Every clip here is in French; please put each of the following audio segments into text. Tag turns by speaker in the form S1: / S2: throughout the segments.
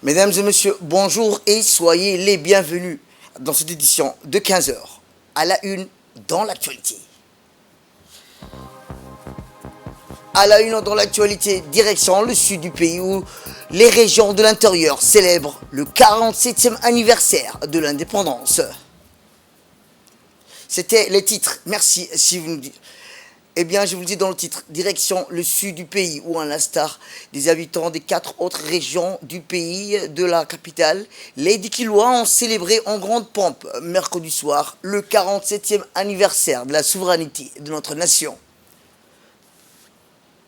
S1: Mesdames et messieurs, bonjour et soyez les bienvenus dans cette édition de 15 heures à la une dans l'actualité. À la une dans l'actualité, direction le sud du pays où les régions de l'intérieur célèbrent le 47e anniversaire de l'indépendance. C'était les titres. Merci si vous nous dites. Eh bien, je vous le dis dans le titre, direction le sud du pays, où à l'instar des habitants des 4 autres régions du pays de la capitale, les Dikilois ont célébré en grande pompe, mercredi soir, le 47e anniversaire de la souveraineté de notre nation.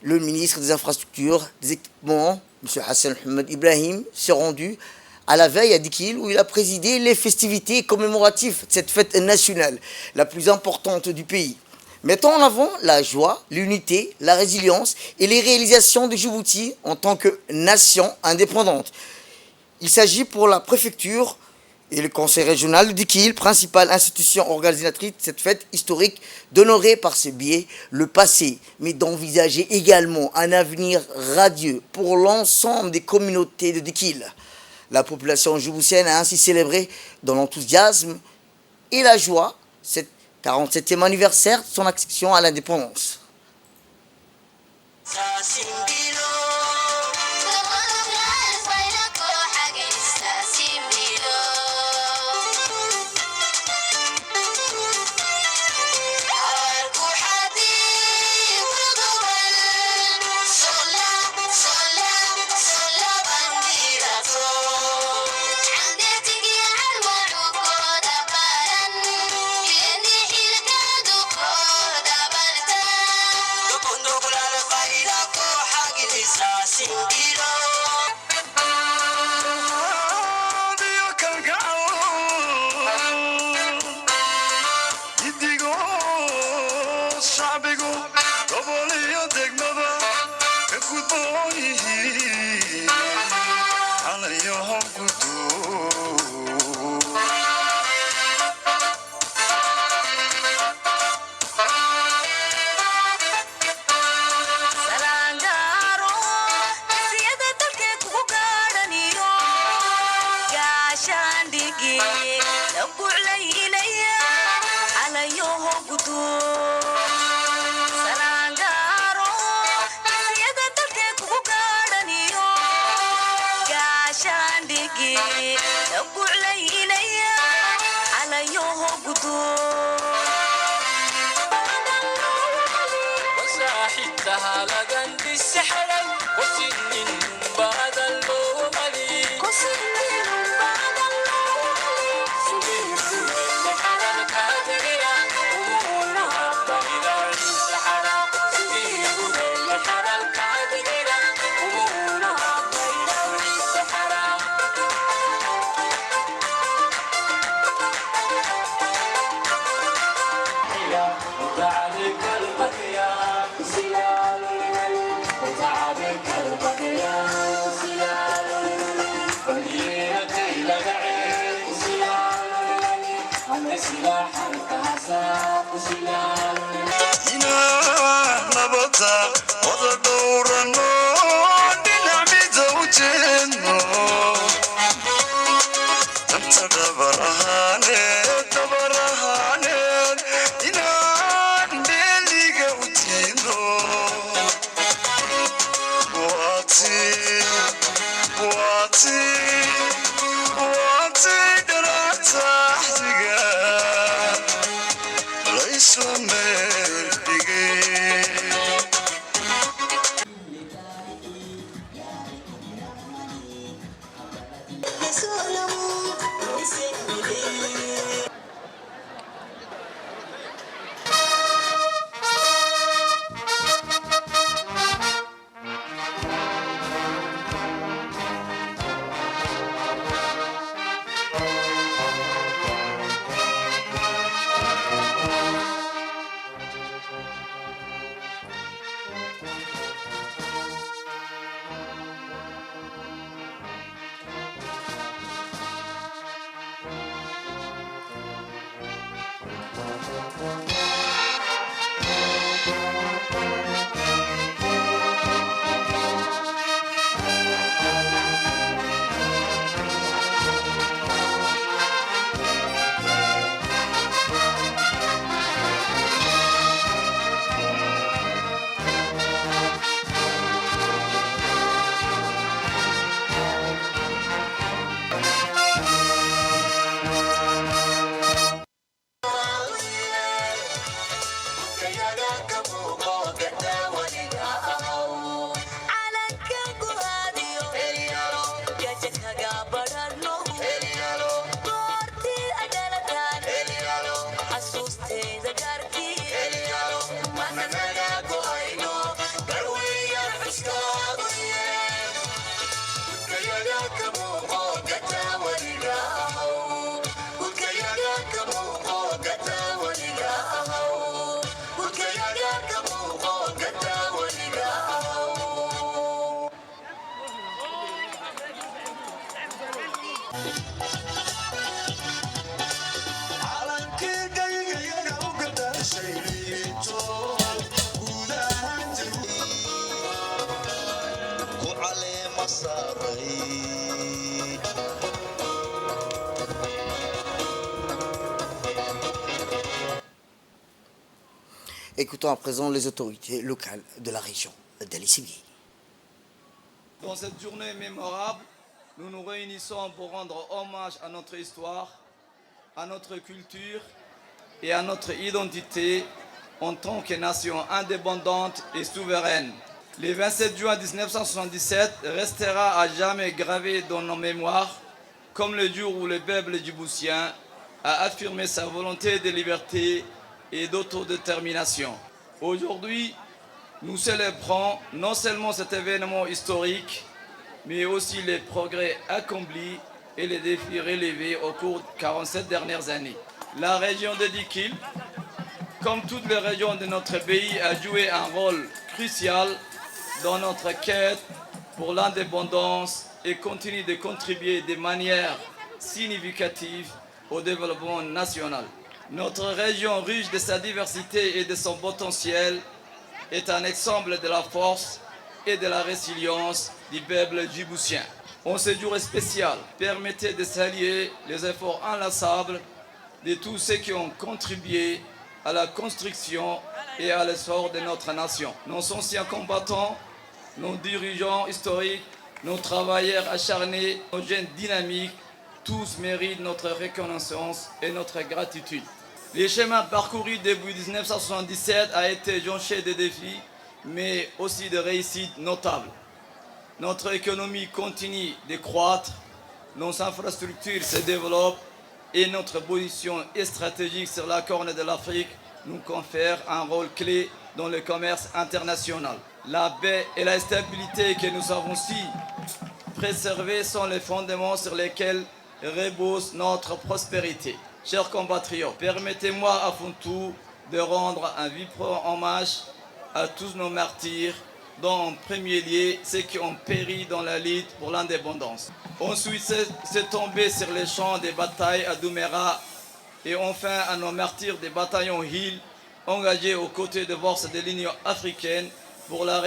S1: Le ministre des Infrastructures, des Équipements, M. Hassan Mohamed Ibrahim, s'est rendu à la veille à Dikil, où il a présidé les festivités commémoratives de cette fête nationale, la plus importante du pays, mettant en avant la joie, l'unité, la résilience et les réalisations de Djibouti en tant que nation indépendante. Il s'agit pour la préfecture et le conseil régional de Dikil, principale institution organisatrice de cette fête historique, d'honorer par ce biais le passé, mais d'envisager également un avenir radieux pour l'ensemble des communautés de Dikil. La population djiboutienne a ainsi célébré dans l'enthousiasme et la joie cette 47e anniversaire de son accession à l'indépendance. Écoutons à présent les autorités locales de la région d'Ali Sibiri.
S2: Dans cette journée mémorable, nous nous réunissons pour rendre hommage à notre histoire, à notre culture et à notre identité en tant que nation indépendante et souveraine. Le 27 juin 1977 restera à jamais gravé dans nos mémoires comme le jour où le peuple djiboutien a affirmé sa volonté de liberté et d'autodétermination. Aujourd'hui, nous célébrons non seulement cet événement historique, mais aussi les progrès accomplis et les défis relevés au cours des 47 dernières années. La région de Dikil, comme toutes les régions de notre pays, a joué un rôle crucial dans notre quête pour l'indépendance et continue de contribuer de manière significative au développement national. Notre région, riche de sa diversité et de son potentiel, est un exemple de la force et de la résilience du peuple djiboutien. En ce jour spécial, permettez de saluer les efforts inlassables de tous ceux qui ont contribué à la construction et à l'essor de notre nation. Nos anciens combattants, nos dirigeants historiques, nos travailleurs acharnés, nos jeunes dynamiques, tous méritent notre reconnaissance et notre gratitude. Le chemin parcouru depuis 1977 a été jonché de défis, mais aussi de réussites notables. Notre économie continue de croître, nos infrastructures se développent et notre position stratégique sur la Corne de l'Afrique nous confère un rôle clé dans le commerce international. La paix et la stabilité que nous avons su préserver sont les fondements sur lesquels repose notre prospérité. Chers compatriotes, permettez-moi avant tout de rendre un vibrant hommage à tous nos martyrs, dont en premier lieu ceux qui ont péri dans la lutte pour l'indépendance. Ensuite, c'est tombé sur les champs des batailles à Doumera et enfin à nos martyrs des bataillons Hill engagés aux côtés des forces de l'Union africaine pour la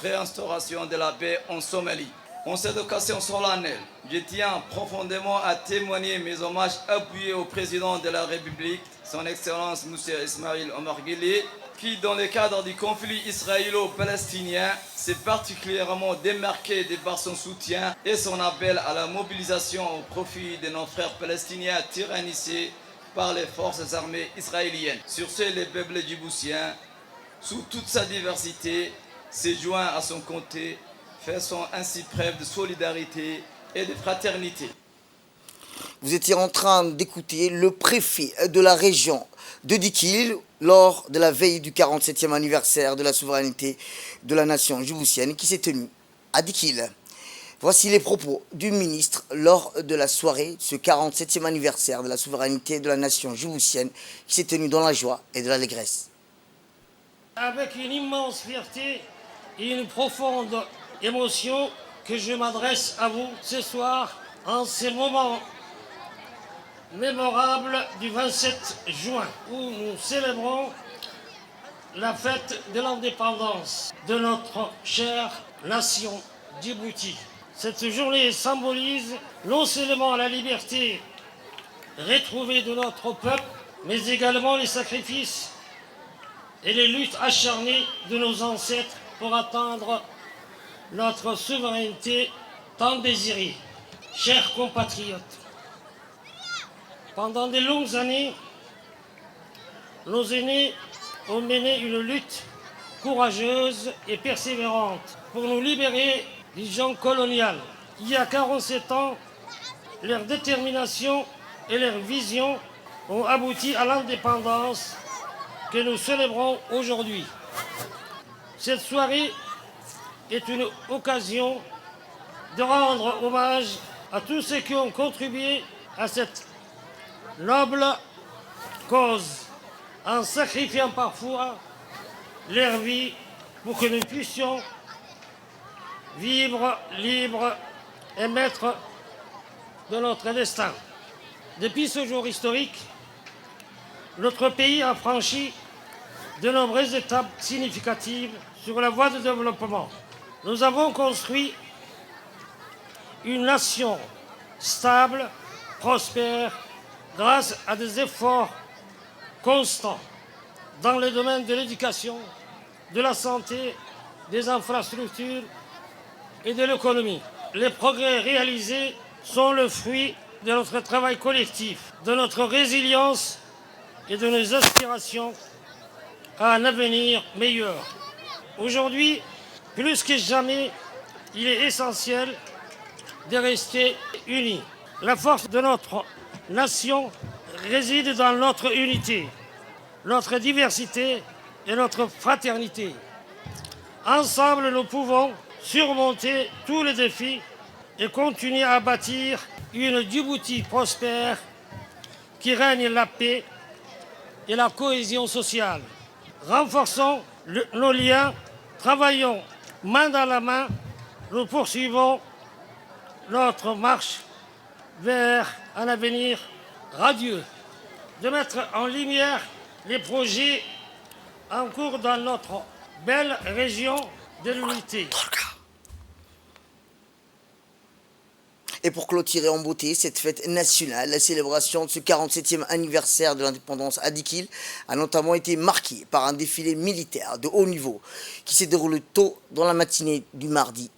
S2: réinstauration de la paix en Somalie. En cette occasion solennelle, je tiens profondément à témoigner mes hommages appuyés au président de la République, son Excellence M. Ismail Omar Guelleh, qui, dans le cadre du conflit israélo-palestinien, s'est particulièrement démarqué de par son soutien et son appel à la mobilisation au profit de nos frères palestiniens tyrannisés par les forces armées israéliennes. Sur ce, le peuple djiboutien, sous toute sa diversité, s'est joint à son côté, faisant ainsi preuve de solidarité et de fraternité.
S1: Vous étiez en train d'écouter le préfet de la région de Dikil lors de la veille du 47e anniversaire de la souveraineté de la nation djiboutienne qui s'est tenue à Dikil. Voici les propos du ministre lors de la soirée, ce 47e anniversaire de la souveraineté de la nation djiboutienne qui s'est tenue dans la joie et de l'allégresse.
S3: Avec une immense fierté et une profonde émotion que je m'adresse à vous ce soir en ces moments mémorables du 27 juin où nous célébrons la fête de l'indépendance de notre chère nation Djibouti. Cette journée symbolise non seulement la liberté retrouvée de notre peuple, mais également les sacrifices et les luttes acharnées de nos ancêtres pour atteindre notre souveraineté tant désirée. Chers compatriotes, pendant de longues années, nos aînés ont mené une lutte courageuse et persévérante pour nous libérer du joug colonial. Il y a 47 ans, leur détermination et leur vision ont abouti à l'indépendance que nous célébrons aujourd'hui. Cette soirée est une occasion de rendre hommage à tous ceux qui ont contribué à cette noble cause, en sacrifiant parfois leur vie pour que nous puissions vivre libres et maîtres de notre destin. Depuis ce jour historique, notre pays a franchi de nombreuses étapes significatives sur la voie de développement. Nous avons construit une nation stable, prospère, grâce à des efforts constants dans les domaines de l'éducation, de la santé, des infrastructures et de l'économie. Les progrès réalisés sont le fruit de notre travail collectif, de notre résilience et de nos aspirations à un avenir meilleur. Aujourd'hui, plus que jamais, il est essentiel de rester unis. La force de notre nation réside dans notre unité, notre diversité et notre fraternité. Ensemble, nous pouvons surmonter tous les défis et continuer à bâtir une Djibouti prospère qui règne la paix et la cohésion sociale. Renforçons nos liens, travaillons main dans la main, nous poursuivons notre marche vers un avenir radieux, de mettre en lumière les projets en cours dans notre belle région de l'unité.
S1: Et pour clôturer en beauté cette fête nationale, la célébration de ce 47e anniversaire de l'indépendance à Dikil a notamment été marquée par un défilé militaire de haut niveau qui s'est déroulé tôt dans la matinée du mardi.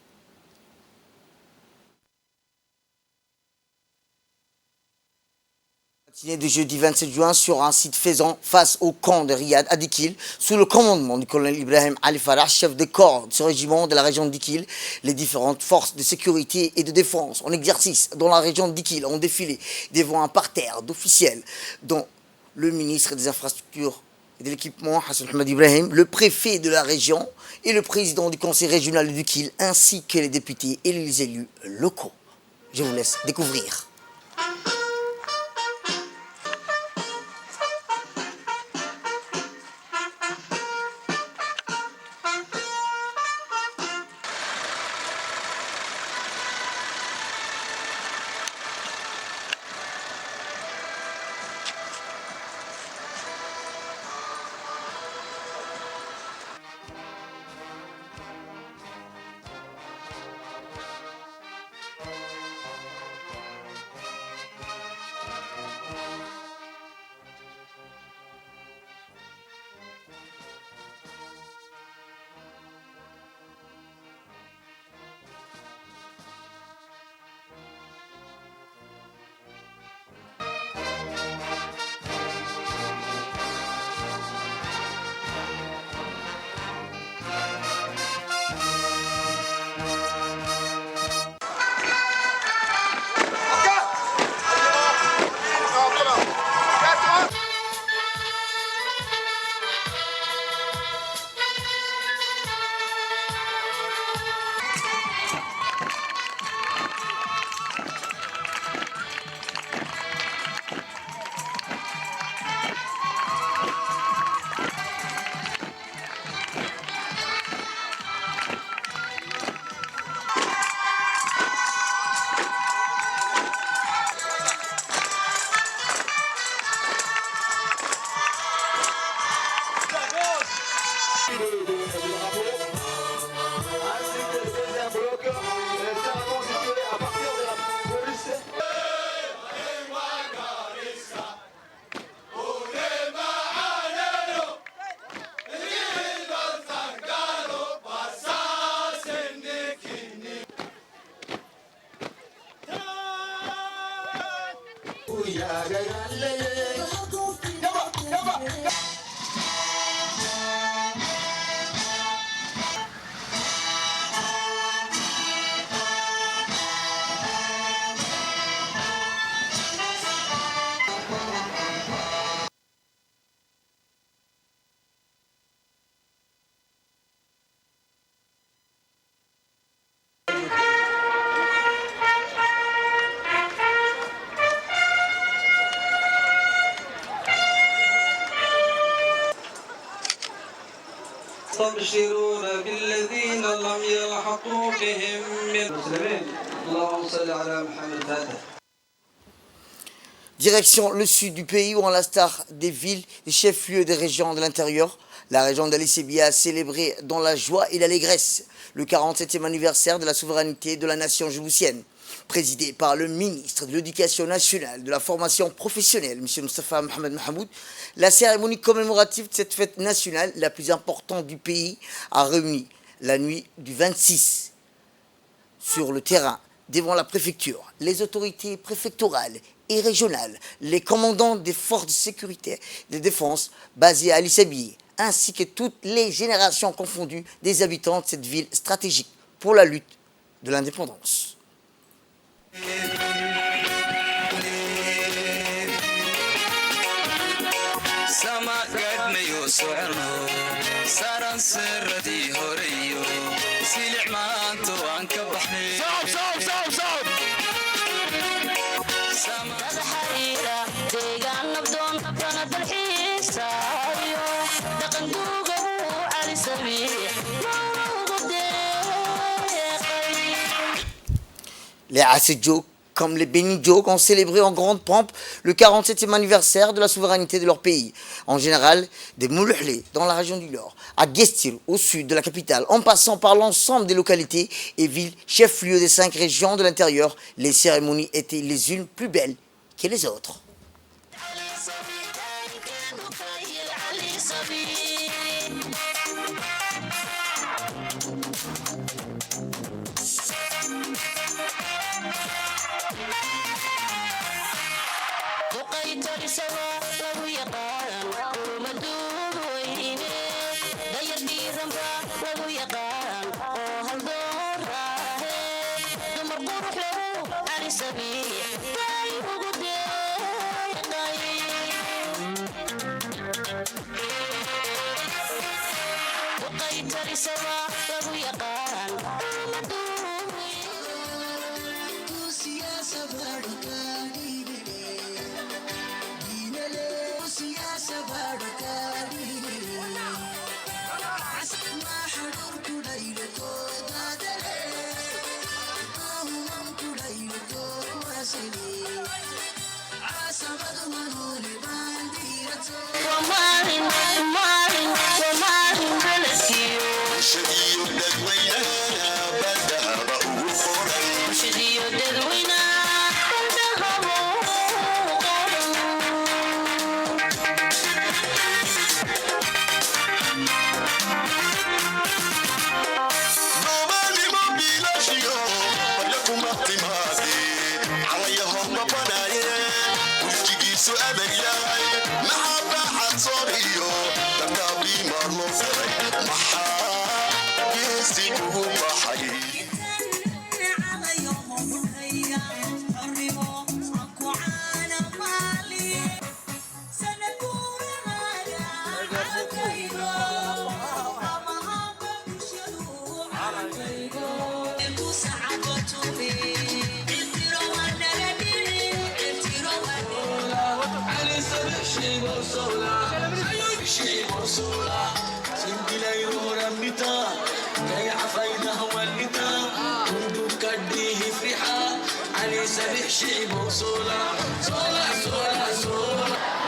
S1: Matinée de jeudi 27 juin sur un site faisant face au camp de Riyad à Dikil, sous le commandement du colonel Ibrahim Ali Farah, chef de corps de ce régiment de la région de Dikil. Les différentes forces de sécurité et de défense en exercice dans la région de Dikil ont défilé devant un parterre d'officiels, dont le ministre des Infrastructures et de l'Équipement, Hassan Ahmed Ibrahim, le préfet de la région et le président du conseil régional de Dikil, ainsi que les députés et les élus locaux. Je vous laisse découvrir.
S4: يستبشرون بالذين لم يلحقوا بهم من المسلمين اللهم صل على محمد هذا.
S1: Direction le sud du pays où, en l'instar des villes, des chefs-lieux des régions de l'intérieur, la région d'Ali-Sebia a célébré dans la joie et l'allégresse le 47e anniversaire de la souveraineté de la nation djiboutienne. présidée par le ministre de l'Éducation nationale, de la formation professionnelle, M. Moustapha Mohamed Mahamoud. La cérémonie commémorative de cette fête nationale, la plus importante du pays, a réuni la nuit du 26 sur le terrain, devant la préfecture, les autorités préfectorales et régionales, les commandants des forces de sécurité et de défense basées à Ali Sabieh, ainsi que toutes les générations confondues des habitants de cette ville stratégique pour la lutte de l'indépendance. Les Assedjo, comme les Benidjo, ont célébré en grande pompe le 47e anniversaire de la souveraineté de leur pays. En général, des Moulouhlé dans la région du Nord, à Guestir, au sud de la capitale, en passant par l'ensemble des localités et villes chefs-lieux des 5 régions de l'intérieur, les cérémonies étaient les unes plus belles que les autres.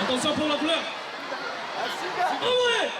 S3: Attention pour la fleur. Oh ouais.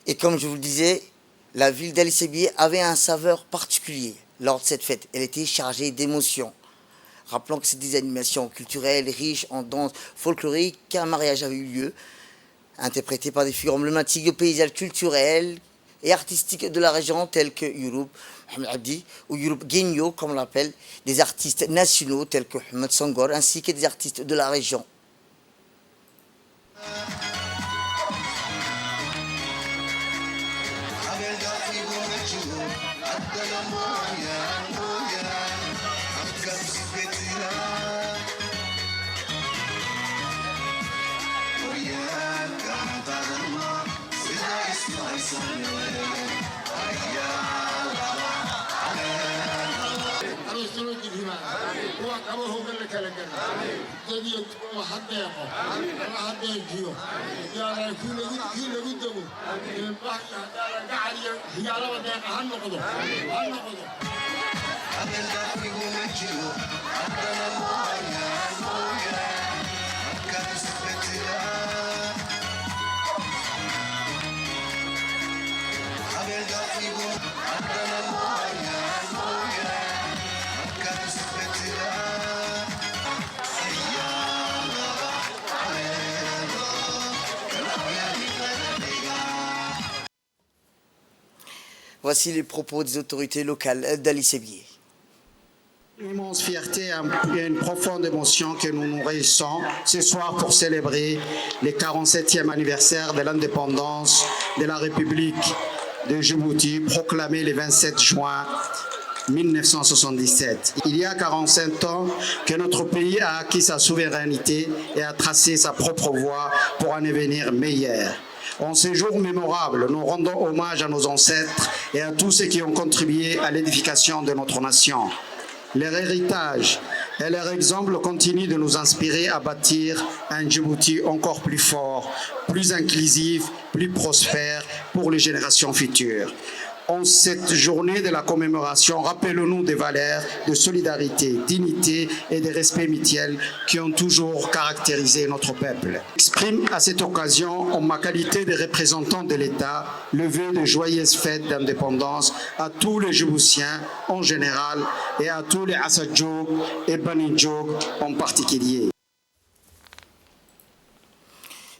S1: Et comme je vous le disais, la ville d'Ali Sabieh avait un saveur particulier lors de cette fête. Elle était chargée d'émotions. Rappelons que c'est des animations culturelles riches en danse folklorique, qu'un mariage avait eu lieu, interprété par des figures emblématiques du paysage culturel et artistique de la région, tels que Youroub Mohamed Abdi ou Youroub Genyo, comme on l'appelle, des artistes nationaux tels que Mohamed Sangor, ainsi que des artistes de la région. Voici les propos des autorités locales d'Ali Sebier.
S5: Une immense fierté et une profonde émotion que nous nous réunissons ce soir pour célébrer le 47e anniversaire de l'indépendance de la République de Djibouti, proclamée le 27 juin 1977. Il y a 45 ans que notre pays a acquis sa souveraineté et a tracé sa propre voie pour un avenir meilleur. En ces jours mémorables, nous rendons hommage à nos ancêtres et à tous ceux qui ont contribué à l'édification de notre nation. Leur héritage et leur exemple continuent de nous inspirer à bâtir un Djibouti encore plus fort, plus inclusif, plus prospère pour les générations futures. En cette journée de la commémoration, rappelons-nous des valeurs de solidarité, dignité et de respect mutuel qui ont toujours caractérisé notre peuple. J'exprime à cette occasion, en ma qualité de représentant de l'État, le vœu de joyeuses fêtes d'indépendance à tous les Djiboutiens en général et à tous les Assadjoug et Banidjoug en particulier.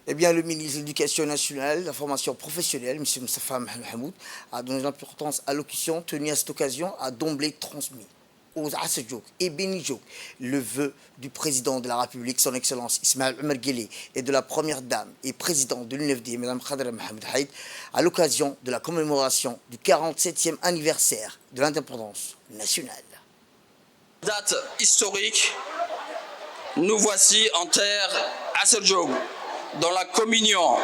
S1: Eh bien, le ministre de l'Éducation nationale, de la formation professionnelle, M. Moustapha Mahamoud, a donné l'importance à l'allocution tenue à cette occasion, a d'emblée transmis aux Assadjoug et Benidjoug le vœu du président de la République, son Excellence Ismaël Omar Guelleh, et de la première dame et présidente de l'UNFD, Mme Khadra Mohamed Haïd, à l'occasion de la commémoration du 47e anniversaire de l'indépendance nationale.
S6: Date historique, nous voici en terre Assadjoug, dans la communion,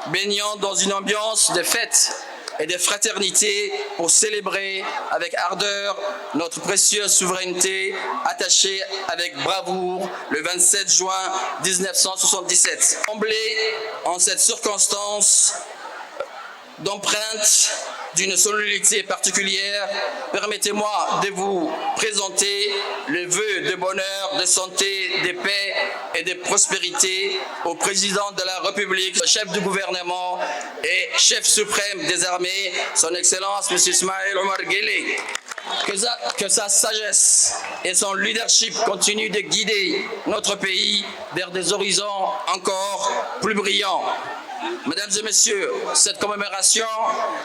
S6: baignant dans une ambiance de fête et de fraternité pour célébrer avec ardeur notre précieuse souveraineté attachée avec bravoure le 27 juin 1977. Comblé en cette circonstance d'empreinte d'une solennité particulière, permettez-moi de vous présenter le vœu de bonheur, de santé, de paix et de prospérité au président de la République, chef du gouvernement et chef suprême des armées, son Excellence M. Ismaël Omar Guelleh. Que sa sagesse et son leadership continuent de guider notre pays vers des horizons encore plus brillants. Mesdames et messieurs, cette commémoration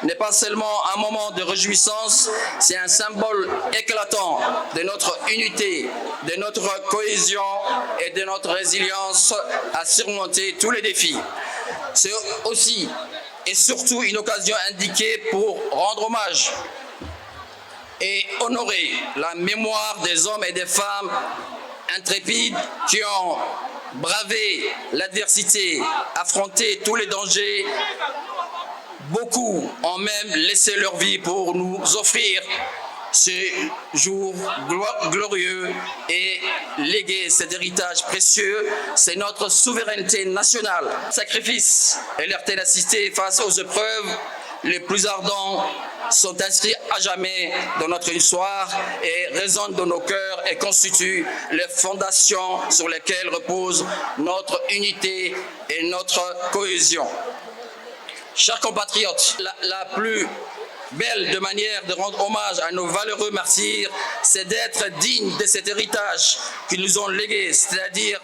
S6: n'est pas seulement un moment de réjouissance, c'est un symbole éclatant de notre unité, de notre cohésion et de notre résilience à surmonter tous les défis. C'est aussi et surtout une occasion indiquée pour rendre hommage et honorer la mémoire des hommes et des femmes intrépides qui ont bravé l'adversité, affronté tous les dangers. Beaucoup ont même laissé leur vie pour nous offrir ce jour glorieux et léguer cet héritage précieux. C'est notre souveraineté nationale. Sacrifice et leur ténacité face aux épreuves les plus ardents sont inscrits à jamais dans notre histoire et résonnent dans nos cœurs et constituent les fondations sur lesquelles repose notre unité et notre cohésion. Chers compatriotes, la plus belle de manière de rendre hommage à nos valeureux martyrs, c'est d'être dignes de cet héritage qu'ils nous ont légué, c'est-à-dire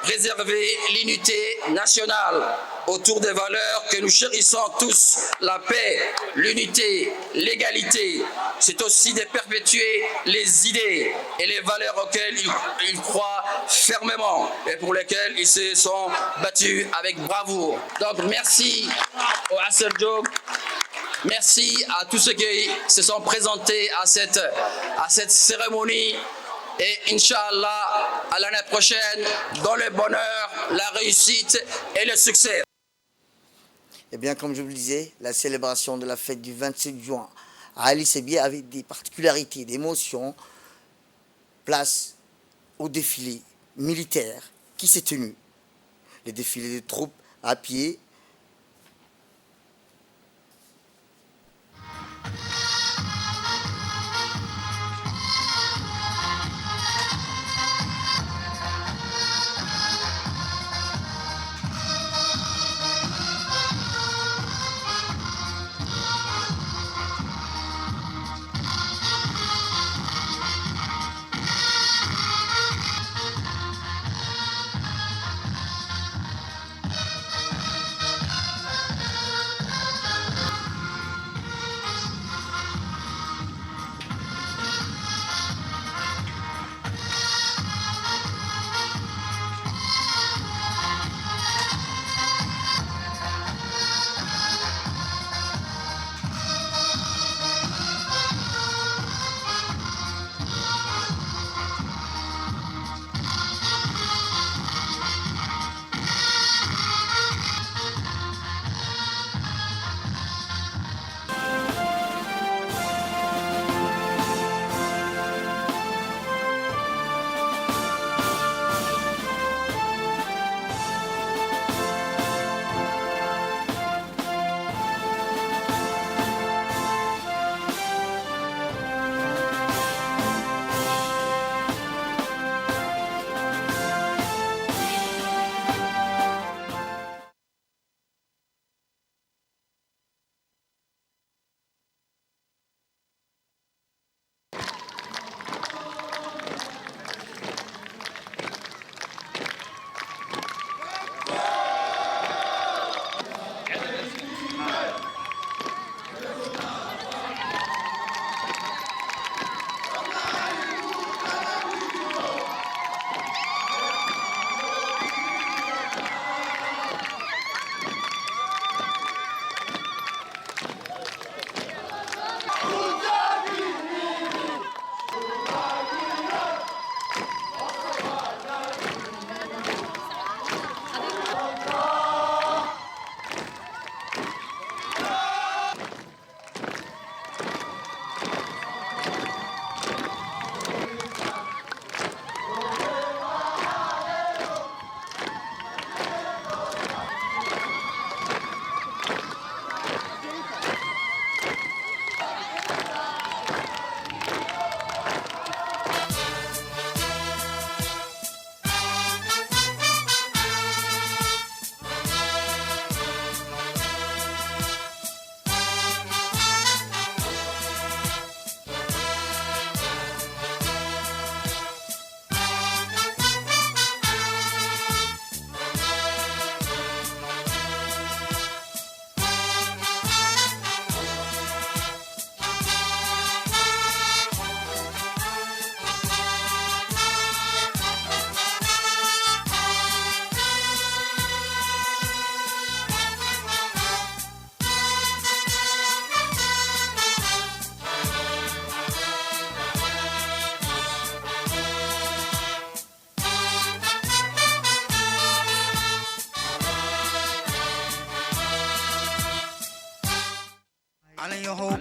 S6: préserver l'unité nationale autour des valeurs que nous chérissons tous, la paix, l'unité, l'égalité. C'est aussi de perpétuer les idées et les valeurs auxquelles ils croient fermement et pour lesquelles ils se sont battus avec bravoure. Donc merci aux Assadjoug Merci à tous ceux qui se sont présentés à cette cérémonie. Et Inch'Allah, à l'année prochaine, dans le bonheur, la réussite et le succès.
S1: Eh bien, comme je vous le disais, la célébration de la fête du 27 juin à Ali Sebier avait des particularités, des émotions. Place au défilé militaire qui s'est tenu. Les défilés de troupes à pied.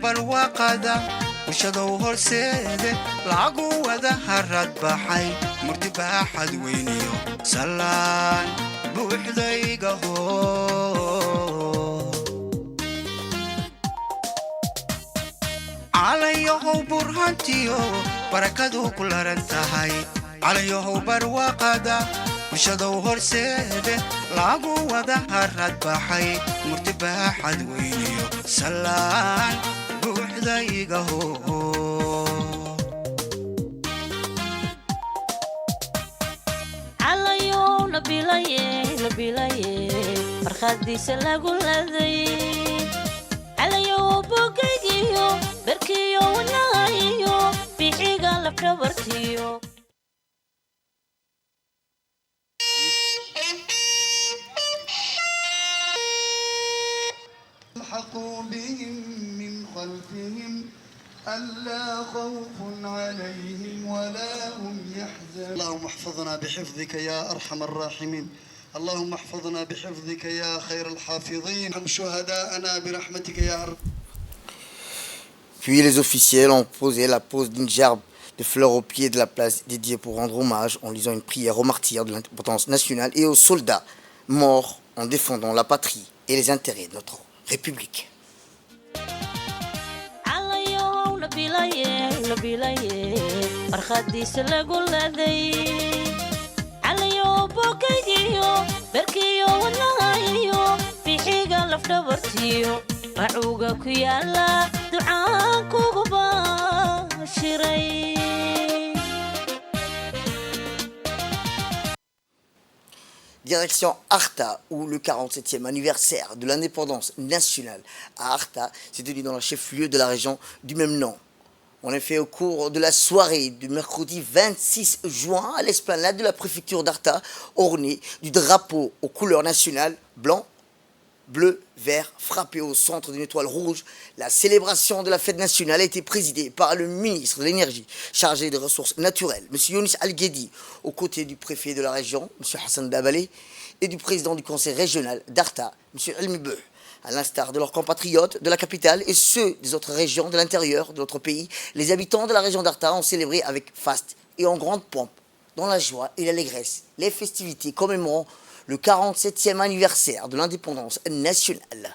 S7: barwaaqada bulshadow horseede lagu wada harad baxay murti baaxad weyniyo salaan buuxdayga hoo calayahow burhantiyo barakadu ku laran tahay calayahow barwaaqada bulshadow horseede lagu wada harad baxay murti baaxad weyniyo salaan buuxdayga hoo
S8: calayow nabilaye farkhadiisa lagu laday calayow bogaygiyo barkiyo wanaayo bixiga lafdhabartiyo
S7: الحقوا بهم
S9: صلاتهم ألا خوف عليهم ولا هم يحزنون. اللهم احفظنا بحفظك يا أرحم الراحمين. اللهم احفظنا بحفظك يا خير الحافظين. ارحم شهداءنا برحمتك يا رب.
S1: Puis les officiels ont posé la pose d'une gerbe de fleurs au pied de la place dédiée pour rendre hommage en lisant une prière aux martyrs de l'indépendance nationale et aux soldats morts en défendant la patrie et les intérêts de notre République. Direction Arta, où le 47e anniversaire de l'indépendance nationale à Arta s'est tenu dans le chef-lieu de la région du même nom. En effet, au cours de la soirée du mercredi 26 juin, à l'esplanade de la préfecture d'Arta, ornée du drapeau aux couleurs nationales blanc, bleu, vert, frappé au centre d'une étoile rouge, la célébration de la fête nationale a été présidée par le ministre de l'Énergie, chargé des ressources naturelles, M. Younis Al-Ghedi, aux côtés du préfet de la région, M. Hassan Dabalé, et du président du conseil régional d'Arta, M. Elmi Beu. À l'instar de leurs compatriotes de la capitale et ceux des autres régions de l'intérieur de notre pays, les habitants de la région d'Arta ont célébré avec faste et en grande pompe, dans la joie et l'allégresse, les festivités commémorant le 47e anniversaire de l'indépendance nationale.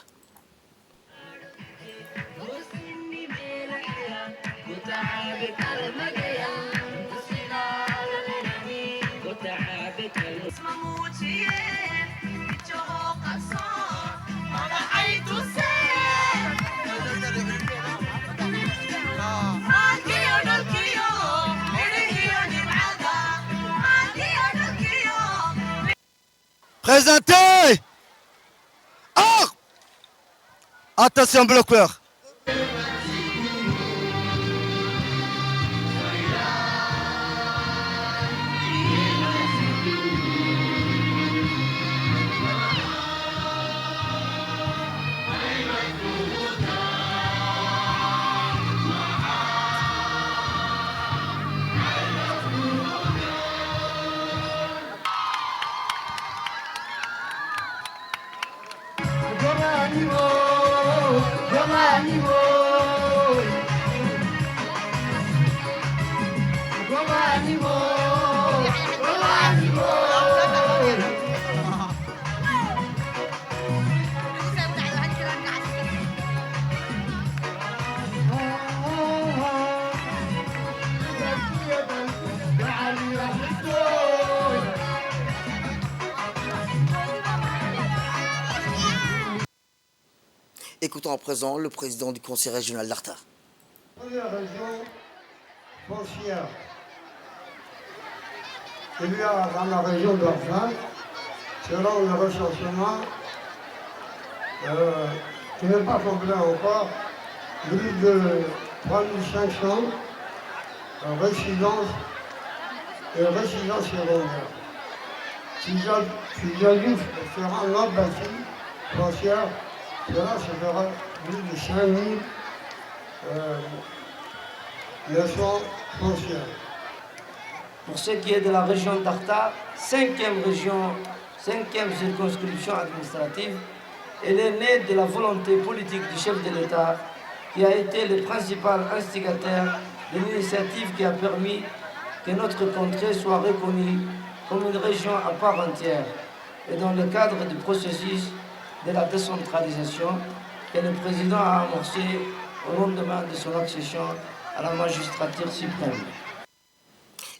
S9: Présentez. Or. Attention bloqueur.
S1: Écoutons à présent le président du conseil régional d'Arta.
S10: Première région foncière. Il y a dans la région d'Arta, selon le recensement, qui n'est pas complet encore, plus de 3500 résidences secondaires. Si j'ajoute différents non bâtis foncières, cela se fera plus de 5000 maisons foncières.
S11: Pour ce qui est de la région d'Arta, 5e circonscription administrative, elle est née de la volonté politique du chef de l'État qui a été le principal instigateur de l'initiative qui a permis que notre contrée soit reconnue comme une région à part entière et dans le cadre du processus de la décentralisation que le président a amorcé au lendemain de son accession à la magistrature suprême.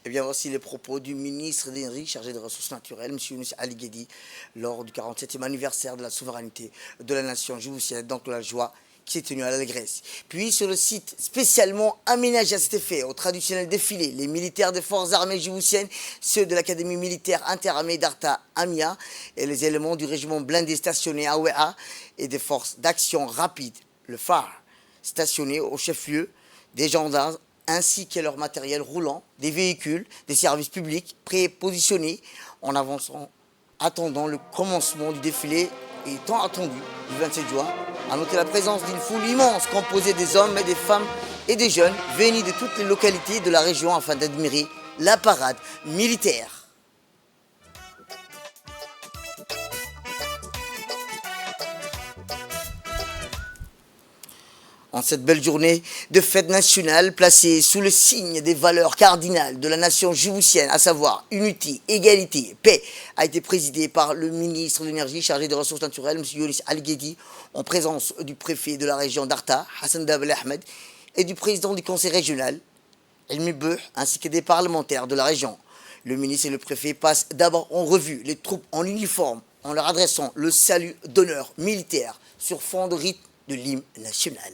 S1: Et bien voici les propos du ministre de l'Énergie chargé des ressources naturelles, M. Younis Al-Ghedi, lors du 47e anniversaire de la souveraineté de la nation djiboutienne, donc la joie qui s'est tenue à l'Allégresse. Puis sur le site spécialement aménagé à cet effet, au traditionnel défilé, les militaires des forces armées djiboutiennes, ceux de l'académie militaire interarmée d'Arta Amia et les éléments du régiment blindé stationné à Ouéa et des forces d'action rapide, le phare, stationné au chef-lieu, des gendarmes ainsi que leur matériel roulant, des véhicules, des services publics prépositionnés en avançant, attendant le commencement du défilé et tant attendu du 27 juin À noter la présence d'une foule immense composée des hommes et des femmes et des jeunes venus de toutes les localités de la région afin d'admirer la parade militaire. En cette belle journée de fête nationale placée sous le signe des valeurs cardinales de la nation djiboutienne, à savoir unité, égalité, paix, a été présidée par le ministre de l'Énergie chargé des ressources naturelles, M. Younis Al-Guedi, en présence du préfet de la région d'Arta, Hassan Dabel Ahmed, et du président du conseil régional, Elmi Beuh, ainsi que des parlementaires de la région. Le ministre et le préfet passent d'abord en revue les troupes en uniforme en leur adressant le salut d'honneur militaire sur fond de rythme de l'hymne national.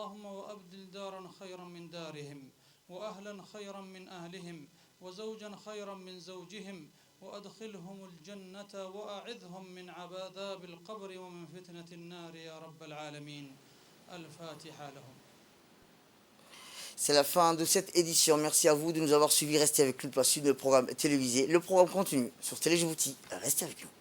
S12: اللهم وأبدل دارا خيرا من دارهم وأهلا خيرا من أهلهم وزوجا خيرا من زوجهم وأدخلهم الجنة وأعذهم من عذاب القبر ومن فتنة النار يا رب العالمين. الفاتحة لهم.
S1: C'est la fin de cette édition. Merci à vous de nous avoir suivis. Restez avec nous pour la suite du programme télévisé. Le programme continue sur Télé Djibouti. Restez avec nous.